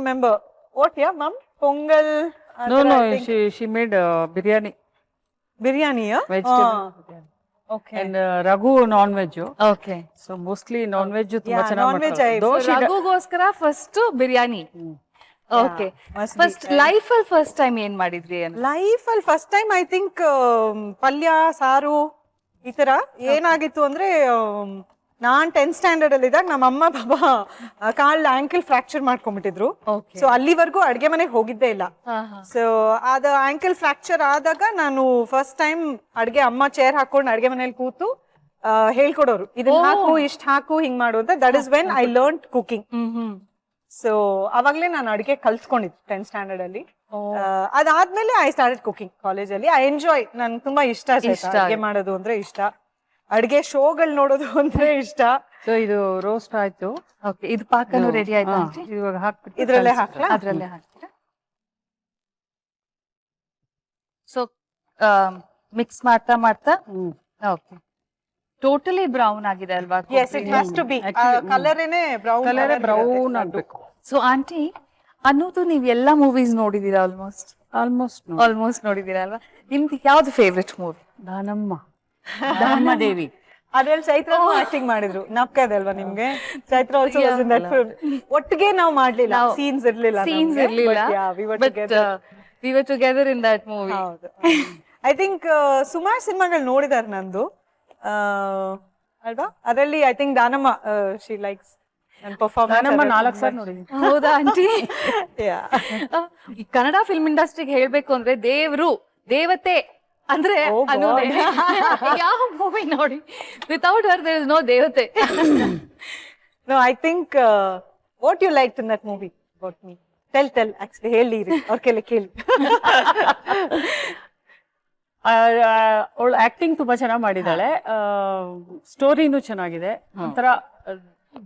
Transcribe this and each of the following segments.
remember. What, yeah, mom? Pongal? No, she made biryani. Biryani, yeah? Vegetable biryani. Okay. And Raghu non-veg. Okay So mostly non-veg ತುಂಬಾ Yeah, ಚೆನ್ನಾಗಿ non-veg ಮಾಡ್ತಾರೆ. I- Though she ರಘುಗೋಸ್ಕರ first biryani. Okay, must be first life ಅಲ್ಲಿ first time ಏನ್ ಮಾಡಿದ್ರಿ? Life ಅಲ್ಲಿ first time I think ಪಲ್ಯ ಸಾರು ಈ ತರ ಏನಾಗಿತ್ತು ಅಂದ್ರೆ ನಾನ್ 10th ಸ್ಟ್ಯಾಂಡರ್ಡ್ ಅಲ್ಲಿ ಇದ್ದಾಗ ನಮ್ಮ ಅಮ್ಮ ಬಾಬಾ ಕಾಲ್ ಆಂಕಲ್ ಫ್ರಾಕ್ಚರ್ ಮಾಡ್ಕೊಂಡ್ಬಿಟ್ಟಿದ್ರು. Okay. ಸೊ ಅಲ್ಲಿವರೆಗೂ ಅಡ್ಗೆ ಮನೆಗೆ ಹೋಗಿದ್ದೇ ಇಲ್ಲ. ಸೊ ಅದ ಆಂಕಲ್ ಫ್ರಾಕ್ಚರ್ ಆದಾಗ ನಾನು ಫಸ್ಟ್ ಟೈಮ್ ಅಡ್ಗೆ ಅಮ್ಮ ಚೇರ್ ಹಾಕೊಂಡು ಅಡ್ಗೆ ಮನೇಲಿ ಕೂತು ಹೇಳ್ಕೊಡೋರು, ಇದನ್ನ ಹಾಕು ಇಷ್ಟ ಹಾಕು ಹಿಂಗ್ ಮಾಡು ಅಂತ. That is when I learn cooking. So ಅವಾಗ್ಲೇ ನಾನು ಅಡಿಗೆ ಕಲ್ತ್ಕೊಂಡಿದ್ದು 10th ಸ್ಟ್ಯಾಂಡರ್ಡ್ ಅಲ್ಲಿ. ಅದಾದ್ಮೇಲೆ ಐ ಸ್ಟಾರ್ಟೆಡ್ ಕುಕಿಂಗ್ ಕಾಲೇಜಲ್ಲಿ. ಐ ಎಂಜಾಯ್, ನನ್ ತುಂಬಾ ಇಷ್ಟ ಅಡಿಗೆ ಮಾಡೋದು ಅಂದ್ರೆ ಇಷ್ಟ, ಅಡಿಗೆ ಶೋಗಳು ನೋಡೋದು ಅಂದ್ರೆ ಇಷ್ಟ. ಸೊ ಇದು ರೋಸ್ಟ್ ಆಯ್ತು. ಓಕೆ, ಇದು ಪಾಕನು ರೆಡಿ ಆಯ್ತಾ? ಇವಾಗ ಹಾಕ್ಬಿಟ್ಟು ಇದ್ರಲ್ಲೇ ಹಾಕ್ಲಾ? ಅದ್ರಲ್ಲೇ ಹಾಕ್ತೀರಾ? ಸೊ ಮಿಕ್ಸ್ ಮಾಡ್ತಾ ಮಾಡ್ತಾ ಓಕೆ, ಟೋಟಲಿ ಬ್ರೌನ್ ಆಗಿದೆ ಅಲ್ವಾ? Yes, it has to be. ಕಲರೇನೆ ಬ್ರೌನ್ ಆಗ್ಬೇಕು. ಸೊ ಆಂಟಿ, ಅನ್ನೋದು ನೀವ್ ಎಲ್ಲಾ ಮೂವೀಸ್ ನೋಡಿದೀರಾ? ಆಲ್ಮೋಸ್ಟ್ ನೋಡಿದೀರಾ ಅಲ್ವಾ? ನಿಮ್ದು ಯಾವ್ದು ಫೇವ್ರೆಟ್ ಮೂವಿ? ದಾನಮ್ಮ ದೇವಿ. ಅದ್ರಲ್ಲಿ ಚೈತ್ರ ಆಕ್ಟಿಂಗ್ ಮಾಡಿದ್ರು, ನಪ್ಕದೆ ಅಲ್ವಾ ನಿಮ್ಗೆ? Chaitra also was in that film. ಒಟ್ಟಿಗೆ ನಾವು ಮಾಡ್ಲಿಲ್ಲ, ಸೀನ್ಸ್ ಇರ್ಲಿಲ್ಲ, but we were together in that movie. ಹೌದು. ಐ ಥಿಂಕ್ ಸುಮಾರು ಸಿನಿಮಾಗಳು ನೋಡಿದಾರೆ ನಂದು ಅಲ್ವಾ? ಅದರಲ್ಲಿ I think Danamma she likes ನನ್ನ ಪರ್ಫಾರ್ಮೆನ್ಸ್. 4 ಸಾರಿ ನೋಡಿದ್ದೀನಿ. ಹೌದಾ ಆಂಟಿ? ಈ ಕನ್ನಡ ಫಿಲ್ಮ್ ಇಂಡಸ್ಟ್ರಿಗೆ ಹೇಳ್ಬೇಕು ಅಂದ್ರೆ ದೇವ್ರು ದೇವತೆ ಅಂದ್ರೆ ಯಾವ ಮೂವಿ ನೋಡಿ without her there is no ದೇವತೆ. No, I think what you liked in that movie about me. Tell actually ಹೇಳಿ ಅವ್ರ ಕೇಳಿ. ಅವಳು ಆಕ್ಟಿಂಗ್ ತುಂಬಾ ಚೆನ್ನಾಗಿ ಮಾಡಿದಾಳೆ, ಸ್ಟೋರಿನೂ ಚೆನ್ನಾಗಿದೆ, ಒಂಥರ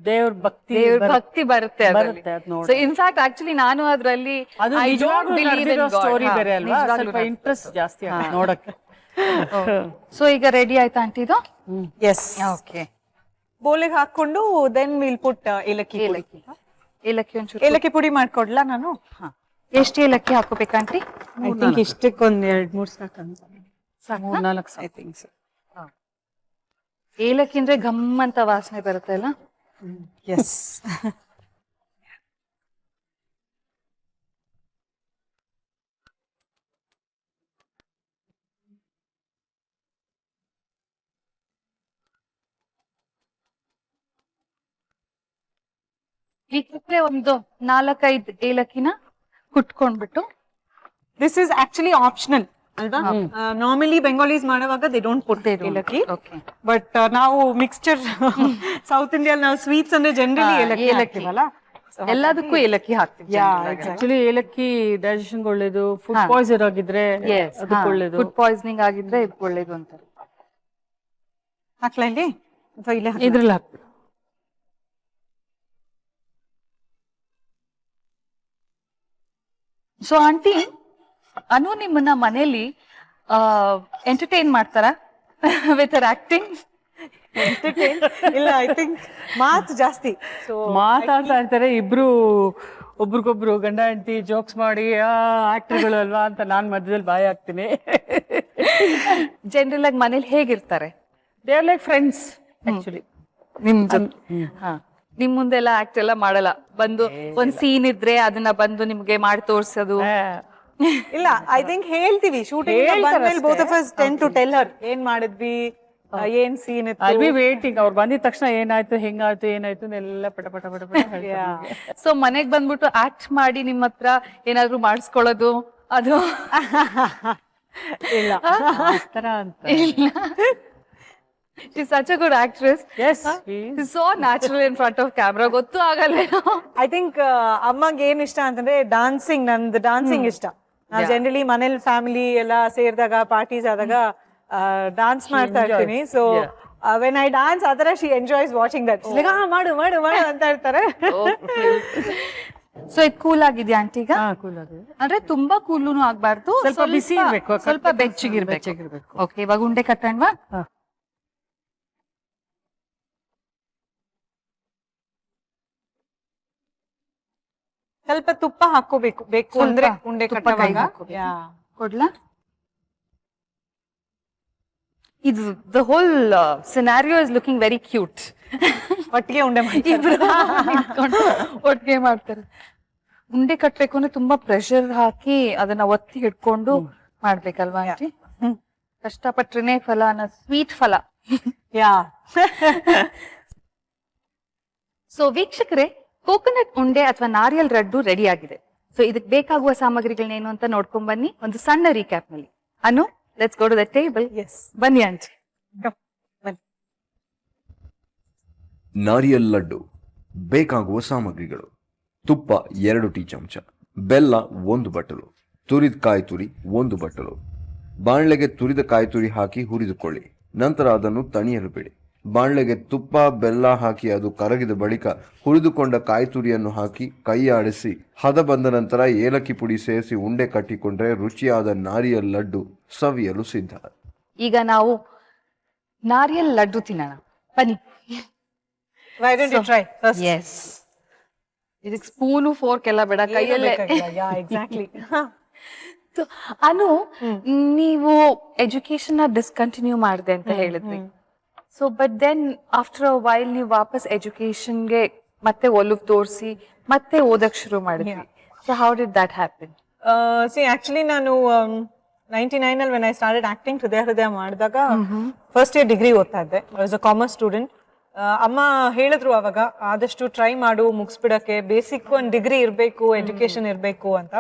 ದೇವ್ರ ಭಕ್ತಿ ಬರುತ್ತೆ ಬರುತ್ತೆ ಅದ್ ನೋಡಿ. ಸೊ ಇನ್ಫ್ಯಾಕ್ಟ್ ಆಕ್ಚುಲಿ ನಾನು ಅದ್ರಲ್ಲಿ ಸ್ಟೋರಿ ಬೇರೆ ಅಲ್ವಾ, ಸ್ವಲ್ಪ ಇಂಟ್ರೆಸ್ಟ್ ಜಾಸ್ತಿ ನೋಡಕ್ಕೆ. ಸೊ ಈಗ ರೆಡಿ ಆಯ್ತಾ ಆಂಟಿ ಇದು? ಎಸ್. ಓಕೆ, ಬೋಲಿಗೆ ಹಾಕೊಂಡು ದೆನ್ ವಿಲ್ ಪುಟ್ ಏಲಕ್ಕಿ ಒಂಚೂರು ಏಲಕ್ಕಿ ಪುಡಿ ಮಾಡ್ಕೊಡ್ಲಾ ನಾನು? ಎಷ್ಟು ಏಲಕ್ಕಿ ಹಾಕೋಬೇಕು ಆಂಟಿ? ಐ ಥಿಂಕ್ ಇಷ್ಟಕ್ಕೊಂದ್ 2-3 ಸಾಕಂತ. 3-4 ಐ ಥಿಂಕ್ ಸೊ. ಏಲಕ್ಕಿ ಅಂದ್ರೆ ಘಮ್ ಅಂತ ವಾಸನೆ ಬರುತ್ತೆ ಅಲ್ಲ? ಎಸ್. ಇದಕ್ಕೆ ಒಂದು 4-5 ಏಲಕ್ಕಿನ ಕುಟ್ಕೊಂಡ್ಬಿಟ್ಟು. ದಿಸ್ ಇಸ್ ಆಕ್ಚುಲಿ ಆಪ್ಷನಲ್ ಅಲ್ವಾ? ನಾರ್ಮಲಿ ಬೆಂಗಾಲೀಸ್ ಮಾಡುವಾಗ ದೇ ಡೋಂಟ್ ಪುಟ್ ಏಲಕ್ಕಿ, ಬಟ್ ನಾವು ಮಿಕ್ಸ್ಚರ್ ಸೌತ್ ಇಂಡಿಯಾ ನಾವು ಸ್ವೀಟ್ಸ್ ಅಂದ್ರೆ ಜನರಲಿ ಏಲಕ್ಕಿ ಹಾಕ್ತೀವಲ್ಲ, ಎಲ್ಲದಕ್ಕೂ ಏಲಕ್ಕಿ ಹಾಕ್ತೀವಿ. ಆಕ್ಚುಲಿ ಏಲಕ್ಕಿ ಡೈಜೆಷನ್ ಒಳ್ಳೇದು, ಫುಡ್ ಪಾಯ್ಸನ್ ಆಗಿದ್ರೆ ಅದಕ್ಕೆ ಒಳ್ಳೇದು, ಫುಡ್ ಪಾಯ್ಸನಿಂಗ್ ಆಗಿದ್ರೆ ಇದಕ್ಕೆ ಒಳ್ಳೇದು ಅಂತ. ಹಾಕ್ಲಾ ಇಲ್ಲಿ ಅಥವಾ ಇಲ್ಲೇ? ಇದ್ರಲ್ಲಿ ಹಾಕ್ಬೇಕು. ಸೊ ಆಂಟಿ, ಅನು ನಿಮ್ಮನ್ನ ಮನೇಲಿ ಎಂಟರ್ಟೈನ್ ಮಾಡ್ತಾರ ವಿತ್ ಹರ್ ಆಕ್ಟಿಂಗ್? ಇಲ್ಲ, ಐ ಥಿಂಕ್ ಮಾತು ಜಾಸ್ತಿ. ಸೊ ಮಾತಾಡ್ತಾ ಇರ್ತಾರೆ ಇಬ್ರು, ಒಬ್ರಿಗೊಬ್ರು ಗಂಡ ಹೆಂಡತಿ ಜೋಕ್ಸ್ ಮಾಡಿ ಆಕ್ಟರ್ಗಳು ಅಲ್ವಾ ಅಂತ ನಾನ್ ಮಧ್ಯದಲ್ಲಿ ಬಾಯಿ ಹಾಕ್ತೀನಿ. ಜನರಲ್ ಆಗಿ ಮನೇಲಿ ಹೇಗಿರ್ತಾರೆ? They are like friends actually. ನಿಮ್ ಮುಂದೆಲ್ಲ ಆಕ್ಟ್ ಎಲ್ಲ ಮಾಡಲ್ಲ, ಬಂದು ಒಂದ್ ಸೀನ್ ಇದ್ರೆ ಅದನ್ನ ಬಂದು ನಿಮ್ಗೆ ಮಾಡಿ ತೋರ್ಸೋದು? ಇಲ್ಲ, ಐ ಥಿಂಕ್ ಹೇಳ್ತೀವಿ ಶೂಟಿಂಗ್ ಬಂದ್ಮೇಲೆ both of us ten to tell her ಏನ್ ಮಾಡಿದ್ವಿ, ಏನ್ ಸೀನ್ ಇತ್ತು. ಐ ಬಿ ವೇಟಿಂಗ್, ಅವ್ರು ಬಂದಿದ ತಕ್ಷಣ ಏನಾಯ್ತು ಹೆಂಗಾಯ್ತು ಏನಾಯ್ತು ಎಲ್ಲ ಪಟ ಪಟ ಪಟ ಪಟ. ಸೊ ಮನೆಗ್ ಬಂದ್ಬಿಟ್ಟು ಆಕ್ಟ್ ಮಾಡಿ ನಿಮ್ಮ ಹತ್ರ ಏನಾದ್ರು ಮಾಡಿಸ್ಕೊಳ್ಳೋದು ಅದು ಇಲ್ಲ ತರ ಅಂತ? She's such a good actress. Yes, she's so natural in front of camera. ಗೊತ್ತು ಆಗಲ್ಲ. ಐ ಥಿಂಕ್ ಅಮ್ಮಂಗೆ ಏನ್ ಇಷ್ಟ ಅಂತಂದ್ರೆ ಡಾನ್ಸಿಂಗ್. ನಂದು ಡಾನ್ಸಿಂಗ್ ಇಷ್ಟ. ನಾವು ಜನರಲಿ ಮನೇಲಿ ಫ್ಯಾಮಿಲಿ ಎಲ್ಲ ಸೇರಿದಾಗ ಪಾರ್ಟೀಸ್ ಆದಾಗ ಡಾನ್ಸ್ ಮಾಡ್ತಾ ಇರ್ತೀನಿ. ಸೊ ವೆನ್ ಐ ಡಾನ್ಸ್ ಅದರ ಶಿ ಎಂಜಾಯ್ಸ್ ವಾಚಿಂಗ್ ದಟ್. ಮಾಡು ಮಾಡು ಮಾಡು ಅಂತ ಹೇಳ್ತಾರೆ. ಸೊ ಇದು ಕೂಲ್ ಆಗಿದ್ಯಾ ಆಂಟಿ? ಈಗ ಕೂಲ್ ಆಗಿದೆ ಅಂದ್ರೆ ತುಂಬಾ ಕೂಲೂನು ಆಗ್ಬಾರ್ದು, ಸ್ವಲ್ಪ ಬಿಸಿ ಇರ್ಬೇಕು, ಸ್ವಲ್ಪ ಬೆಚ್ಚಗಿರ್ಬೇಕು. ಓಕೆ, ಇವಾಗ ಉಂಡೆ ಕಟ್ಟಣ್ವಾ? ಸ್ವಲ್ಪ ತುಪ್ಪ ಹಾಕೋಬೇಕು, ಬೇಕು ಅಂದ್ರೆ ಉಂಡೆ ತುಪ್ಪ ಕೈಗೆ ಕಟ್ಟುವಾಗ. ಹಾಕ್ಕೋಬೇಕು. Yeah. ಕೊಡ್ಲಾ? ಇದು the whole scenario is looking very cute. ಒಟ್ಟಿಗೆ ಉಂಡೆ ಮಾಡ್ತಾರೆ. ಇಬ್ರು ನಿಂತ್ಕೊಂಡು ಒಟ್ಟಿಗೆ ಮಾಡ್ತಾರೆ. ಉಂಡೆ ಕಟ್ಬೇಕು ಅಂದ್ರೆ ತುಂಬಾ ಪ್ರೆಷರ್ ಹಾಕಿ ಅದನ್ನ ಒತ್ತಿ ಹಿಡ್ಕೊಂಡು ಮಾಡ್ಬೇಕಲ್ವಾ ಆಂಟಿ? ಕಷ್ಟಪಟ್ರೇನೆ ಫಲ ಅನ್ನೋ ಸ್ವೀಟ್ ಫಲ. ಯಾ. ಸೊ ವೀಕ್ಷಕರೇ, ಕೋಕೋನಟ್ ಉಂಡೆ ಅಥವಾ ನಾರಿಯಲ್ ಲಡ್ಡು ರೆಡಿ ಆಗಿದೆ. ಸೊ ಇದಕ್ಕೆ ಬೇಕಾಗುವ ಸಾಮಗ್ರಿಗಳನ್ನೇನು ಅಂತ ನೋಡ್ಕೊಂಡ್ ಬನ್ನಿ ಒಂದು ಸಣ್ಣ ರೀಕ್ಯಾಪ್ ನಲ್ಲಿ. Anu, let's go to the table. Yes. ಬನ್ನಿ ಆಂಟಿ. ನಾರಿಯಲ್ ಲಡ್ಡು ಬೇಕಾಗುವ ಸಾಮಗ್ರಿಗಳು: ತುಪ್ಪ 2 ಟೀ ಚಮಚ, ಬೆಲ್ಲ 1 ಬಟ್ಟಲು, ತುರಿದ ಕಾಯಿ ತುರಿ 1 ಬಟ್ಟಲು. ಬಾಣಲೆಗೆ ತುರಿದ ಕಾಯಿ ತುರಿ ಹಾಕಿ ಹುರಿದುಕೊಳ್ಳಿ. ನಂತರ ಅದನ್ನು ತಣಿಯಲು ಬಿಡಿ. ಬಾಣಲೆಗೆ ತುಪ್ಪ ಬೆಲ್ಲ ಹಾಕಿ ಅದು ಕರಗಿದ ಬಳಿಕ ಹುರಿದುಕೊಂಡ ಕಾಯಿ ತುರಿಯನ್ನು ಹಾಕಿ ಕೈ ಆಡಿಸಿ ಹದ ಬಂದ ನಂತರ ಏಲಕ್ಕಿ ಪುಡಿ ಸೇರಿಸಿ ಉಂಡೆ ಕಟ್ಟಿಕೊಂಡ್ರೆ ರುಚಿಯಾದ ನಾರಿಯಲ್ ಲಡ್ಡು ಸವಿಯಲು ಸಿದ್ಧ. ಈಗ ನಾವು ನಾರಿಯಲ್ ಲಡ್ಡು ತಿನ್ನೋಣ ಬನ್ನಿ. Why don't you try first? Yes. ಇದಕ್ಕೆ ಸ್ಪೂನು ಫೋರ್ಕ್ ಎಲ್ಲ ಬೇಡ, ಕೈಯಲ್ಲೇ. ಯಾ, ಎಕ್ಸಾಕ್ಟ್ಲಿ. So, ಅನು, ನೀವು ಎಜುಕೇಶನ್ ಡಿಸ್ಕಂಟಿನ್ಯೂ ಮಾಡಿದೆ ಅಂತ ಹೇಳಿದ್ವಿ. So but then after a while ನೀವು ವಾಪಸ್ ಎಜುಕೇಶನ್ಗೆ ಮತ್ತೆ ಒಲವು ತೋರಿಸಿ ಮತ್ತೆ ಓದಕ್ ಶುರು ಮಾಡಿದ್ವಿ. So how did that happen? C actually ನಾನು 99 ಅಲ್ಲಿ when I started acting ಹೃದಯ ಮಾಡಿದಾಗ ಫಸ್ಟ್ ಇಯರ್ ಡಿಗ್ರಿ ಓದ್ತಾ ಇದ್ದೆ. I was a commerce student. ಅಮ್ಮ ಹೇಳಿದ್ರು ಅವಾಗ, ಆದಷ್ಟು ಟ್ರೈ ಮಾಡು ಮುಗಿಸ್ಬಿಡಕ್ಕೆ, ಬೇಸಿಕ್ ಒಂದು ಡಿಗ್ರಿ ಇರಬೇಕು, ಎಜುಕೇಶನ್ ಇರಬೇಕು ಅಂತ.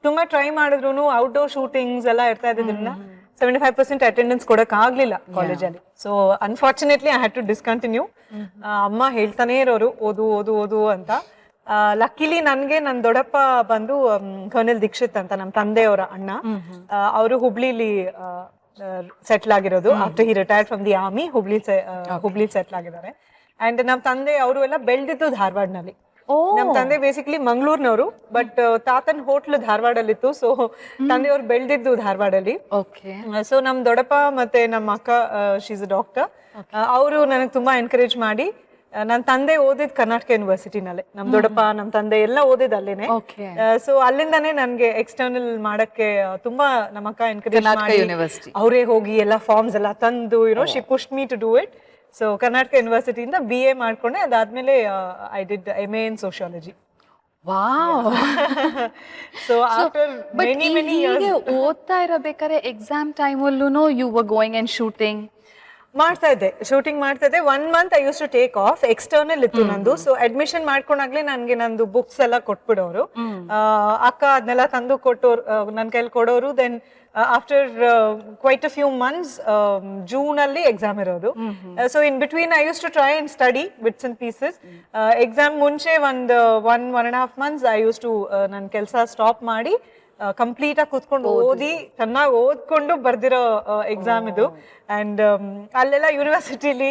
ತುಂಬಾ ಟ್ರೈ ಮಾಡಿದ್ರು ಔಟ್ಡೋರ್ ಶೂಟಿಂಗ್ಸ್ ಎಲ್ಲ ಇರ್ತಾ ಇದ್ದಿದ್ರಿಂದ 75% ಅಟೆಂಡೆನ್ಸ್ ಕೊಡಕ್ ಆಗ್ಲಿಲ್ಲ ಕಾಲೇಜಲ್ಲಿ. So unfortunately I had to discontinue. ಅಮ್ಮ ಹೇಳ್ತಾನೆ ಇರೋರು ಓದು ಓದು ಓದು ಅಂತ. ಲಕ್ಕಿಲಿ ನನ್ಗೆ ನನ್ ದೊಡ್ಡಪ್ಪ ಬಂದು ಕರ್ನಲ್ ದೀಕ್ಷಿತ್ ಅಂತ ನಮ್ಮ ತಂದೆಯವರ ಅಣ್ಣ, ಅವರು ಹುಬ್ಳಿಲಿ ಸೆಟ್ಲ್ ಆಗಿರೋದು. After he retired from the army Hubli settle ಆಗಿದ್ದಾರೆ. ಅಂಡ್ ನಮ್ಮ ತಂದೆ ಅವರು ಎಲ್ಲ ಬೆಳೆದಿದ್ದು ಧಾರವಾಡನಲ್ಲಿ. ನಮ್ ತಂದೆ ಬೇಸಿಕ್ಲಿ ಮಂಗಳೂರಿನವರು, ಬಟ್ ತಾತನ್ ಹೋಟ್ಲು ಧಾರವಾಡಲ್ಲಿತ್ತು. ಸೊ ತಂದೆಯವ್ರು ಬೆಳೆದಿದ್ದು ಧಾರವಾಡಲ್ಲಿ. ಸೊ ನಮ್ ದೊಡ್ಡಪ್ಪ ಮತ್ತೆ ನಮ್ಮ ಅಕ್ಕ, ಶೀಸ್ ಅ ಡಾಕ್ಟರ್, ಅವರು ನನಗೆ ತುಂಬಾ ಎನ್ಕರೇಜ್ ಮಾಡಿ, ನನ್ನ ತಂದೆ ಓದಿದ್ ಕರ್ನಾಟಕ ಯೂನಿವರ್ಸಿಟಿನಲ್ಲೇ, ನಮ್ ದೊಡ್ಡಪ್ಪ ನಮ್ ತಂದೆ ಎಲ್ಲ ಓದಿದ್ ಅಲ್ಲೇನೆ. ಸೊ ಅಲ್ಲಿಂದಾನೇ ನನ್ಗೆ ಎಕ್ಸ್ಟರ್ನಲ್ ಮಾಡಕ್ಕೆ ತುಂಬಾ ನಮ್ಮ ಅಕ್ಕ ಎನ್ಕರೇಜ್ ಮಾಡಿ, ಅವರೇ ಹೋಗಿ ಎಲ್ಲ ಫಾರ್ಮ್ಸ್ ಎಲ್ಲ ತಂದು, she pushed me to do it. So Karnataka ಯೂನಿವರ್ಸಿಟಿಯಿಂದ BA ಮಾಡ್ಕೊಂಡೆ. ಅದಾದ್ಮೇಲೆ I did MA in sociology. Wow. So after many years ಓದ್ತಾ ಇರಬೇಕಾದ್ರೆ ಎಕ್ಸಾಮ್ ಟೈಮಲ್ಲೂ you were going and shooting shooting ಮಾಡ್ತಾ ಇದ್ದೆ. 1 month I use to take off. External ಇತ್ತು ನಂದು. ಸೊ ಅಡ್ಮಿಷನ್ ಮಾಡ್ಕೊಂಡಾಗ್ಲೇ ನನ್ಗೆ ನಂದು ಬುಕ್ಸ್ ಎಲ್ಲ ಕೊಟ್ಬಿಡೋರು. ಅಕ್ಕ ಅದನ್ನೆಲ್ಲ ತಂದು ಕೊಟ್ಟೋರು, ನನ್ನ ಕೈಲಿ ಕೊಡೋರು. Then after quite a few months June ಅಲ್ಲಿ ಎಕ್ಸಾಮ್ ಇರೋದು. So in between I use to try and study bits and pieces. Exam ಮುಂಚೆ ಒಂದು 1.5 months ಐ ಯೂಸ್ ಟು ನನ್ನ ಕೆಲಸ ಸ್ಟಾಪ್ ಮಾಡಿ ಕಂಪ್ಲೀಟ್ ಆಗಿ ಕೂತ್ಕೊಂಡು ಓದಿ ಚೆನ್ನಾಗಿ ಓದ್ಕೊಂಡು ಬರ್ದಿರೋ ಎಕ್ಸಾಮ್ ಇದು. ಅಂಡ್ ಅಲ್ಲೆಲ್ಲ ಯೂನಿವರ್ಸಿಟಿಲಿ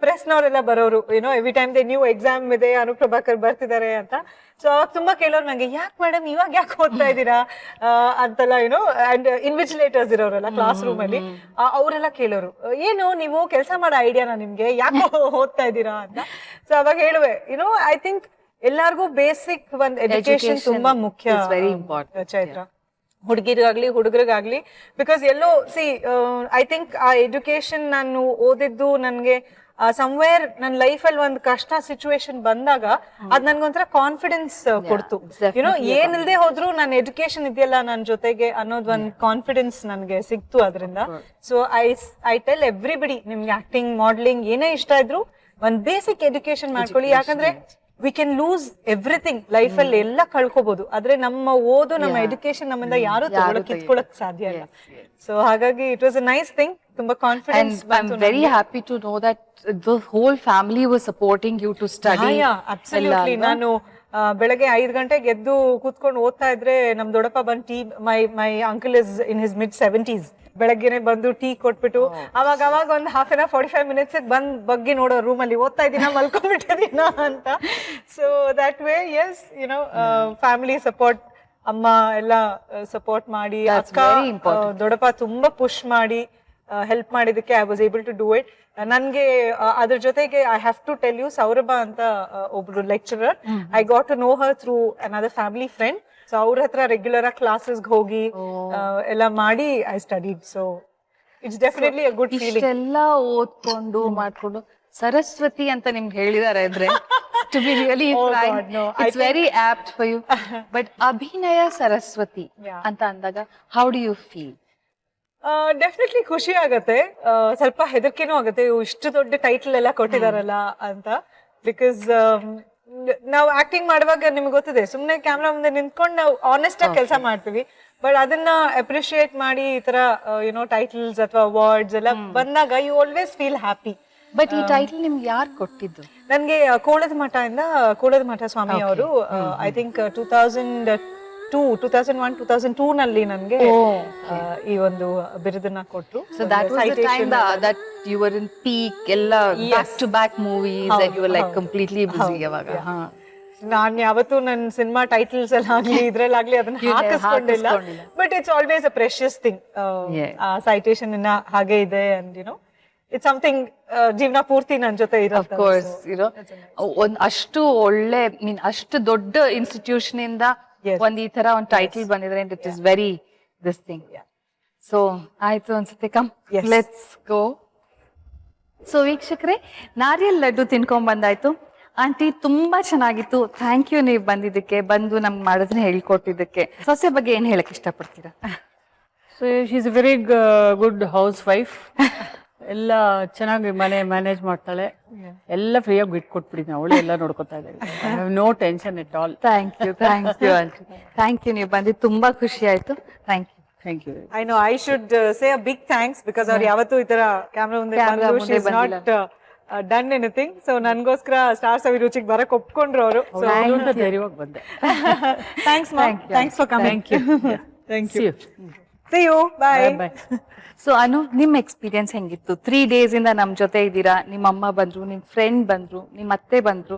ಪ್ರೆಸ್ನವರೆಲ್ಲ ಬರೋರು, every time they new exam ಇದೆ, ಅನೂಪ್ ಪ್ರಭಾಕರ್ ಬರ್ತಿದ್ದಾರೆ ಅಂತ. ಸೊ ಅವಾಗ ತುಂಬಾ ಕೇಳೋರು ನಂಗೆ, ಯಾಕೆ ಮೇಡಮ್ ಇವಾಗ ಯಾಕೆ ಓದ್ತಾ ಇದ್ದೀರಾ ಅಂತೆಲ್ಲ, ಅಂಡ್ ಇನ್ವಿಜಿಲೇಟರ್ಸ್ ಇರೋರೆಲ್ಲ ಕ್ಲಾಸ್ ರೂಮ್ ಅಲ್ಲಿ, ಅವರೆಲ್ಲ ಕೇಳೋರು, ಏನು ನೀವು ಕೆಲಸ ಮಾಡೋ ಐಡಿಯಾನ ನಿಮ್ಗೆ, ಯಾಕೆ ಓದ್ತಾ ಇದ್ದೀರಾ ಅಂತ. ಸೊ ಅವಾಗ ಹೇಳುವೆ, ಐ ಥಿಂಕ್ ಎಲ್ಲಾರ್ಗೂ ಬೇಸಿಕ್ ಒಂದ್ ಎಜುಕೇಶನ್ ತುಂಬಾ ಮುಖ್ಯ ಚೈತ್ರ, ಹುಡುಗಿರಿಗಾಗ್ಲಿ ಹುಡುಗರಿಗಾಗ್ಲಿ. ಬಿಕಾಸ್ ಎಲ್ಲೋ ಐ ಥಿಂಕ್ ಆ ಎಜುಕೇಶನ್ ನಾನು ಓದಿದ್ದು ನನ್ಗೆ ಸಮ್ವೇರ್ ನನ್ನ ಲೈಫಲ್ಲಿ ಒಂದು ಕಷ್ಟ ಸಿಚುವೇಶನ್ ಬಂದಾಗ ಅದ್ ನನ್ಗೊಂಥರ ಕಾನ್ಫಿಡೆನ್ಸ್ ಕೊಡ್ತು. ಏನಿಲ್ದೆ ಹೋದ್ರು ನನ್ನ ಎಜುಕೇಶನ್ ಇದೆಯಲ್ಲ ನನ್ನ ಜೊತೆಗೆ ಅನ್ನೋದ್ ಒಂದ್ ಕಾನ್ಫಿಡೆನ್ಸ್ ನನ್ಗೆ ಸಿಕ್ತು ಅದರಿಂದ. ಸೊ ಐ ಟೆಲ್ ಎವ್ರಿಬಡಿ, ನಿಮ್ಗೆ ಆಕ್ಟಿಂಗ್ ಮಾಡಲಿಂಗ್ ಏನೇ ಇಷ್ಟ ಇದ್ರು ಒಂದ್ ಬೇಸಿಕ್ ಎಜುಕೇಶನ್ ಮಾಡ್ಕೊಳ್ಳಿ. ಯಾಕಂದ್ರೆ ವಿ ಕ್ಯಾನ್ ಲೂಸ್ ಎವ್ರಿಥಿಂಗ್ ಲೈಫಲ್ಲಿ, ಎಲ್ಲ ಕಳ್ಕೋಬಹುದು. ಆದ್ರೆ ನಮ್ಮ ಓದು, ನಮ್ಮ ಎಜುಕೇಶನ್ ನಮ್ಮಿಂದ ಯಾರು ಕಿತ್ಕೊಳ್ಳಕ್ ಸಾಧ್ಯ ಇಲ್ಲ. ಸೊ ಹಾಗಾಗಿ it was a nice thing. ತುಂಬಾ ಕಾನ್ಫಿಡೆನ್ಸ್ ಬಂತು. Very happy to know that the whole family was supporting you to study. Absolutely. ನಾನು ಬೆಳಗ್ಗೆ 5 ಗಂಟೆಗೆ ಎದ್ದು ಕೂತ್ಕೊಂಡು ಓದ್ತಾ ಇದ್ರೆ ನಮ್ ದೊಡ್ಡಪ್ಪ ಬಂದು tea, my uncle is in his mid-70s, ಬೆಳಗ್ಗೆನೆ ಬಂದು ಟೀ ಕೊಟ್ಬಿಟ್ಟು ಅವಾಗ ಒಂದು 45 minutes ಬಗ್ಗಿ ನೋಡೋ ರೂಮಲ್ಲಿ ಓದ್ತಾ ಇದ್ದೀನ ಮಲ್ಕೊಂಡ್ಬಿಟ್ಟಿದ್ದೀನ ಅಂತ. So that way yes family support, ಅಮ್ಮ ಎಲ್ಲ ಸಪೋರ್ಟ್ ಮಾಡಿ, ಅಕ್ಕ ದೊಡ್ಡಪ್ಪ ತುಂಬಾ ಪುಷ್ ಮಾಡಿ ಹೆಲ್ಪ್ ಮಾಡಿದಕ್ಕೆ I was able to do it. ನನಗೆ ಅದ್ರ ಜೊತೆಗೆ I have to tell you, Saurabha ಅಂತ ಒಬ್ರು lecturer, I got to know her through another family friend. So ಅವ್ರ ಹತ್ರ ರೆಗ್ಯುಲರ್ ಆಗಿ ಕ್ಲಾಸಸ್ಗೆ ಹೋಗಿ ಎಲ್ಲ ಮಾಡಿ I studied. So it's definitely a good feeling. ಇಷ್ಟೆಲ್ಲ ಓದ್ಕೊಂಡು ಮಾಡ್ಕೊಂಡು ಸರಸ್ವತಿ ಅಂತ ನಿಮ್ಗೆ ಹೇಳಿದಾರೆ ಇದ್ರೆ to be really it's very apt for you. But Abhinaya Saraswati ಅಂತ ಅಂದಾಗ how do you feel? Definitely ಖುಷಿ ಆಗತ್ತೆ, ಸ್ವಲ್ಪ ಹೆದರ್ಕೆನೂ ಆಗತ್ತೆ, ಇಷ್ಟು ದೊಡ್ಡ ಟೈಟಲ್ ಎಲ್ಲ ಕೊಟ್ಟಿದಾರಲ್ಲ ಅಂತ. ಬಿಕಾಸ್ ನಾವು ಆಕ್ಟಿಂಗ್ ಮಾಡುವಾಗ ನಿಮ್ಗೆ ಗೊತ್ತಿದೆ, ಸುಮ್ನೆ ಕ್ಯಾಮ್ರಾ ಮುಂದೆ ನಿಂತ್ಕೊಂಡು ನಾವು ಆನೆಸ್ಟ್ ಆಗಿ ಕೆಲಸ ಮಾಡ್ತೀವಿ. ಬಟ್ ಅದನ್ನ ಅಪ್ರಿಶಿಯೇಟ್ ಮಾಡಿ ಈ ತರ ಯುನೋ ಟೈಟಲ್ಸ್ ಅಥವಾ ಅವಾರ್ಡ್ಸ್ ಎಲ್ಲ ಬಂದಾಗ you always feel happy. But ಈ ಟೈಟಲ್ ನಿಮ್ಗೆ ಯಾರು ಕೊಟ್ಟಿದ್ದು? ನನ್ಗೆ ಕೋಳದ ಮಠ ಇಂದ, ಕೋಳದ ಮಠ ಸ್ವಾಮಿ ಅವರು ಐ ಥಿಂಕ್ 2002 ನಲ್ಲಿ ನನ್ಗೆ ಈ ಒಂದು ಬಿರುದನ್ನ ಕೊಟ್ರು. So that was the time that you were in peak, ಎಲ್ಲ back to back movies and you were like completely busy ಅವಾಗ. ನಾನ್ ಯಾವತ್ತೂ ನನ್ನ ಸಿನಿಮಾ ಟೈಟಲ್ಸ್ ಎಲ್ಲ ಆಗ್ಲಿ ಇದ್ರಲ್ಲಾಗ್ಲಿ ಅದನ್ನ ಹಾಕಿಸ್ಕೊಂಡಿಲ್ಲ. But it's always a precious thing. ಆ ಸೈಟೇಷನ್ ಇನ್ನ ಹಾಗೆ ಇದೆ and you know it's something ಜೀವನ ಪೂರ್ತಿ ನನ್ನ ಜೊತೆ ಇರುತ್ತೆ. Of course, you know, ಒಂದ್ ಅಷ್ಟು ಒಳ್ಳೆ ಅಷ್ಟು ದೊಡ್ಡ ಇನ್ಸ್ಟಿಟ್ಯೂಷನ್ ಇಂದ ಒಂದ್ ಈ ತರ ಒಂದ್ ಟೈಟಲ್ ಬಂದಿದ್ರೆ it is very this thing. So ಆಯ್ತು ಅನ್ಸುತ್ತೆ, ಕಮ್ ಲೆಟ್ಸ್ ಗೋ. ಸೊ ವೀಕ್ಷಕರೇ, ನಾರಿಯಲ್ ಲಡ್ಡು ತಿನ್ಕೊಂಡ್ ಬಂದಾಯ್ತು. ಆಂಟಿ ತುಂಬಾ ಚೆನ್ನಾಗಿತ್ತು, ಥ್ಯಾಂಕ್ ಯು ನೀವು ಬಂದಿದ್ದಕ್ಕೆ, ಬಂದು ನಮ್ಗೆ ಮಾಡೋದನ್ನ ಹೇಳ್ಕೊಟ್ಟಿದ್ದಕ್ಕೆ. ಸೊಸೆ ಬಗ್ಗೆ ಏನ್ ಹೇಳಕ್ ಇಷ್ಟಪಡ್ತೀರಾ? So she is very good house wife. ಎಲ್ಲ ಚೆನ್ನಾಗಿ ಮನೆ ಮ್ಯಾನೇಜ್ ಮಾಡ್ತಾಳೆ, ಎಲ್ಲ ಫ್ರೀಯಾಗಿ ಬಿಟ್ಕೊಟ್ಬಿಟ್ಟಿದ್ದೀನಿ, ಅವಳು ಎಲ್ಲ ನೋಡ್ಕೊತಾ ಇದ್ದಾಳೆ. No tension at all. Thank you aunty, thank you. ನೀವು ಬಂದಿದ್ದು ತುಂಬಾ ಖುಷಿ ಆಯ್ತು. Thank you. Thank you. I know I should say a big thanks because ಅವ್ರು ಯಾವತ್ತೂ ಈ ತರ ಕ್ಯಾಮ್ರಾ ಮುಂದೆ ಬಂದು she is not done anything. So ನನ್ಗೋಸ್ಕರ ಸ್ಟಾರ್ ಅಭಿರುಚಿಗೆ ಬರಕ್ ಒಪ್ಕೊಂಡ್ರು ಅವರು. ಧೈರ್ಯವಾಗಿ ಬಂದೆ. Thanks ma'am, thanks for coming. Thank you. See you. Bye. Bye. So Anu, ನಿಮ್ ಎಕ್ಸ್ಪೀರಿಯನ್ಸ್ ಹೆಂಗಿತ್ತು? 3 days ಇಂದ ನಮ್ ಜೊತೆ ಇದ್ದೀರಾ, ನಿಮ್ಮ ಅಮ್ಮ ಬಂದ್ರು, ನಿಮ್ ಫ್ರೆಂಡ್ ಬಂದ್ರು, ನಿಮ್ ಅತ್ತೆ ಬಂದ್ರು,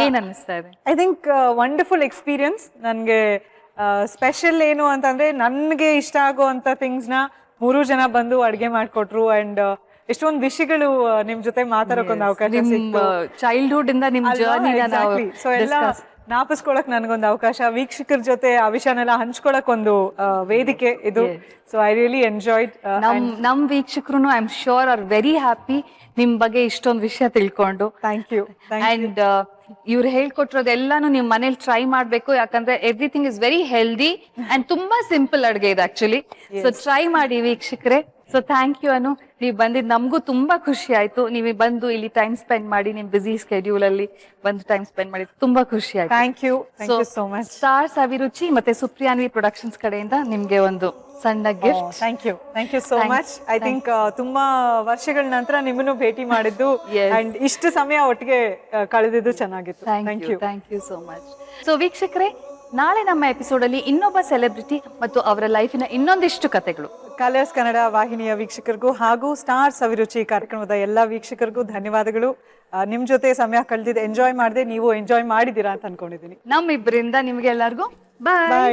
ಏನ್ ಅನ್ನಿಸ್ತಾ ಇದೆ? I think wonderful experience. ನನಗೆ ಸ್ಪೆಷಲ್ ಏನು ಅಂತಂದ್ರೆ ನನ್ಗೆ ಇಷ್ಟ ಆಗುವಂತ ಥಿಂಗ್ಸ್ ನ 3 ಜನ ಬಂದು ಅಡ್ಗೆ ಮಾಡ್ಕೊಟ್ರು. ಅಂಡ್ ಎಷ್ಟೊಂದು ವಿಷಯಗಳು ನಿಮ್ ಜೊತೆ ಮಾತಾಡೋಕೊಂದು ಅವಕಾಶ ಸಿಕ್ತು. ಚೈಲ್ಡ್ಹುಡ್ ಇಂದ ನಿಮ್ ಜರ್ನಿ ಸೊ ಎಲ್ಲ ನಾಪಿಸ್ಕೊಳಕ್ ನನಗೊಂದು ಅವಕಾಶ, ವೀಕ್ಷಕರ ಜೊತೆ ಆ ವಿಷಯನೆಲ್ಲ ಹಂಚ್ಕೊಳಕ್ ಒಂದು ವೇದಿಕೆ ಇದು. So I really enjoyed. ನಮ್ ವೀಕ್ಷಕರು I am sure are very happy ನಿಮ್ ಬಗ್ಗೆ ಇಷ್ಟೊಂದು ವಿಷಯ ತಿಳ್ಕೊಂಡು. Thank you. ಅಂಡ್ ಇವ್ರು ಹೇಳ್ಕೊಟ್ಟಿರೋದೆಲ್ಲಾನು ನಿಮ್ ಮನೇಲಿ ಟ್ರೈ ಮಾಡ್ಬೇಕು, ಯಾಕಂದ್ರೆ everything is very healthy and ತುಂಬಾ ಸಿಂಪಲ್ ಅಡ್ಗೆ ಇದೆ ಆಕ್ಚುಲಿ. ಸೊ ಟ್ರೈ ಮಾಡಿ ವೀಕ್ಷಕರೇ. ಸೊ ಥ್ಯಾಂಕ್ ಯು ಅನು, ನೀವು ಬಂದಿದ್ದು ನಮಗೂ ತುಂಬಾ ಖುಷಿ ಆಯ್ತು. ನೀವು ಬಂದು ಇಲ್ಲಿ ಟೈಮ್ ಸ್ಪೆಂಡ್ ಮಾಡಿ, ನಿಮ್ ಬಿಸಿ ಸ್ಕೆಡ್ಯೂಲ್ ಅಲ್ಲಿ ಬಂದು ಟೈಮ್ ಸ್ಪೆಂಡ್ ಮಾಡಿ ತುಂಬಾ ಖುಷಿ ಆಯ್ತು. Thank you so much. Stars Abhiruchi ಮತ್ತೆ ಸುಪ್ರಿಯಾನ್ವಿ ಪ್ರೊಡಕ್ಷನ್ಸ್ ಕಡೆಯಿಂದ ನಿಮ್ಗೆ ಒಂದು ಸಣ್ಣ gift. Thank you so much. I think ತುಂಬಾ ವರ್ಷಗಳ ನಂತರ ನಿಮ್ಮನ್ನು ಭೇಟಿ ಮಾಡಿದ್ದು ಅಂಡ್ ಇಷ್ಟು ಸಮಯ ಒಟ್ಟಿಗೆ ಕಳೆದಿದ್ದು ಚೆನ್ನಾಗಿತ್ತು. Thank you so much. So ವೀಕ್ಷಕರೇ, ನಾಳೆ ನಮ್ಮ ಎಪಿಸೋಡ್ ಅಲ್ಲಿ ಇನ್ನೊಬ್ಬ ಸೆಲೆಬ್ರಿಟಿ ಮತ್ತು ಅವರ ಲೈಫಿನ ಇನ್ನೊಂದಿಷ್ಟು ಕಥೆಗಳು. ಕಲರ್ಸ್ ಕನ್ನಡ ವಾಹಿನಿಯ ವೀಕ್ಷಕರಿಗೂ ಹಾಗೂ ಸ್ಟಾರ್ಸ್ ಅಭಿರುಚಿ ಕಾರ್ಯಕ್ರಮದ ಎಲ್ಲ ವೀಕ್ಷಕರಿಗೂ ಧನ್ಯವಾದಗಳು. ನಿಮ್ ಜೊತೆ ಸಮಯ ಕಳೆದಿದ್ದು ಎಂಜಾಯ್ ಮಾಡಿದೆ, ನೀವು ಎಂಜಾಯ್ ಮಾಡಿದ್ದೀರಾ ಅಂತ ಅನ್ಕೊಂಡಿದ್ದೀನಿ. ನಮ್ಮಿಬ್ಬರಿಂದ ನಿಮ್ಗೆ ಎಲ್ಲರಿಗೂ ಬಾಯ್.